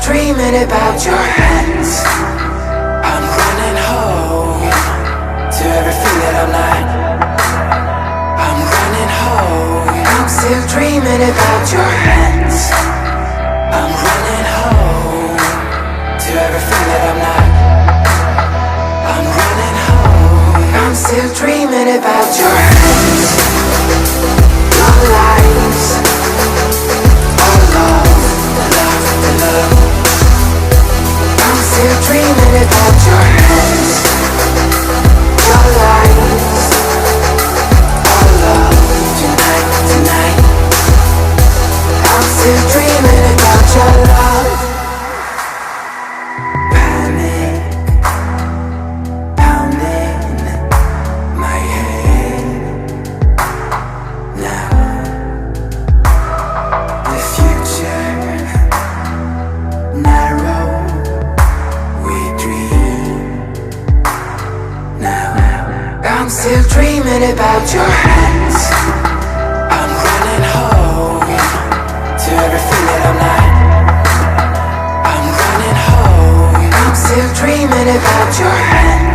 dreaming about your hands. I'm running home to everything that I'm not. I'm running home. I'm still dreaming about your hands. I'm running home to everything that I'm not. I'm running home. I'm still dreaming about your hands. Your lives. Our love, the love, the love. I'm still dreaming about your hands. Your lives. Our love, tonight, tonight. I'm still dreaming about your love. Panic, pounding my head. Now, the future, narrow, we dream. Now, I'm still dreaming about your hands. I'm running home to everything that I'm not. I'm running home. I'm still dreaming about your hands.